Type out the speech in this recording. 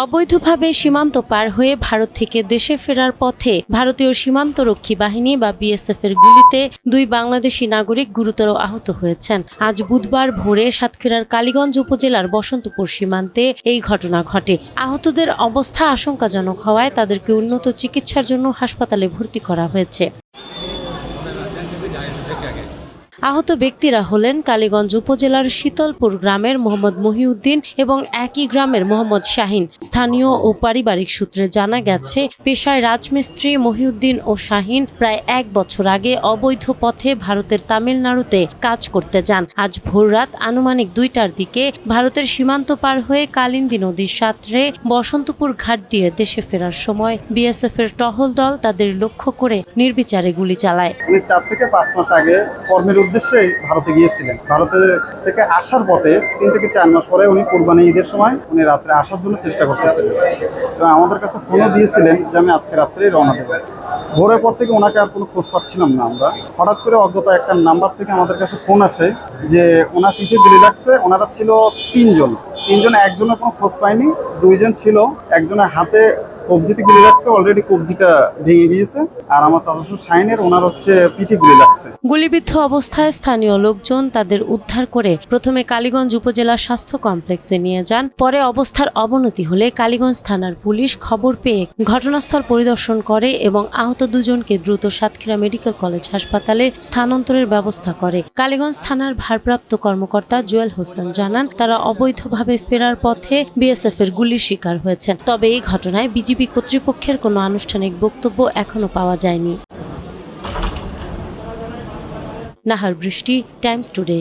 অবৈধভাবে সীমান্ত পার হয়ে ভারত থেকে দেশে ফেরার পথে ভারতীয় সীমান্তরক্ষী বাহিনী বা বিএসএফ এর গুলিতে দুই বাংলাদেশি নাগরিক গুরুতর আহত হয়েছেন। আজ বুধবার ভোরে সাতক্ষীরার কালীগঞ্জ উপজেলার বসন্তপুর সীমান্তে এই ঘটনা ঘটে। আহতদের অবস্থা আশঙ্কাজনক হওয়ায় তাদেরকে উন্নত চিকিৎসার জন্য হাসপাতালে ভর্তি করা হয়েছে। আহত ব্যক্তিরা হলেন কালীগঞ্জ উপজেলার শীতলপুর গ্রামের মোহাম্মদ মহিউদ্দিন এবং একই গ্রামের মোহাম্মদ শাহিন। স্থানীয় ও পারিবারিক সূত্রে জানা গেছে, পেশায় রাজমিস্ত্রি মহিউদ্দিন ও শাহিন প্রায় ১ বছর আগে অবৈধ পথে ভারতের তামিলনাড়ুতে কাজ করতে যান। আজ ভোররাত আনুমানিক ২টার দিকে ভারতের সীমান্ত পার হয়ে কালিন্দী নদীর সাঁতরে বসন্তপুর ঘাট দিয়ে দেশে ফেরার সময় বিএসএফ এর টহল দল তাদের লক্ষ্য করে নির্বিচারে গুলি চালায়। ৪ থেকে ৫ মাস আগে কর্মের উদ্দেশ্যে ভারতে গিয়েছিলেন। ভারতে থেকে আসার পথে ৩ থেকে ৪ মাস পরে উনি কুরবানি ঈদের সময় উনি রাত্রে আসার জন্য চেষ্টা করতেছিলেন এবং আমাদের কাছে ফোনও দিয়েছিলেন যে আমি আজকে রাত্রেই রওনা দেব। ভোরের পর থেকে ওনাকে আর কোনো খোঁজ পাচ্ছিলাম না আমরা। হঠাৎ করে অজ্ঞাত একটা নাম্বার থেকে আমাদের কাছে ফোন আসে যে ওনার পিঠে গুলি লাগছে। ওনারা ছিল ৩ জন, একজনের কোনো খোঁজ পায়নি। ২ জন ছিল, একজনের হাতে কবজিতে গুলি লাগছে, অলরেডি কবজিটা ভেঙে গিয়েছে। আর আমার চাচা শাহিনের ওনার পিঠে গুলি লাগছে। গুলিবিদ্ধ অবস্থায় স্থানীয় লোকজন তাদের উদ্ধার করে প্রথমে কালীগঞ্জ উপজেলা স্বাস্থ্য কমপ্লেক্সে নিয়ে যান। পরে অবস্থার অবনতি হলে কালীগঞ্জ থানার পুলিশ খবর পেয়ে ঘটনাস্থল পরিদর্শন করে এবং আহত দুজনকে দ্রুত সাতক্ষীরা মেডিকেল কলেজ হাসপাতালে স্থানান্তরের ব্যবস্থা করে। কালীগঞ্জ থানার ভারপ্রাপ্ত কর্মকর্তা জুয়েল হোসেন জানান, তারা অবৈধভাবে ফেরার পথে বিএসএফ এর গুলির শিকার হয়েছেন। তবে এই ঘটনায় বিজিবি কর্তৃপক্ষের কোনো আনুষ্ঠানিক বক্তব্য এখনো পাওয়া যায়নি। নাহার বৃষ্টি, টাইমস টুডে।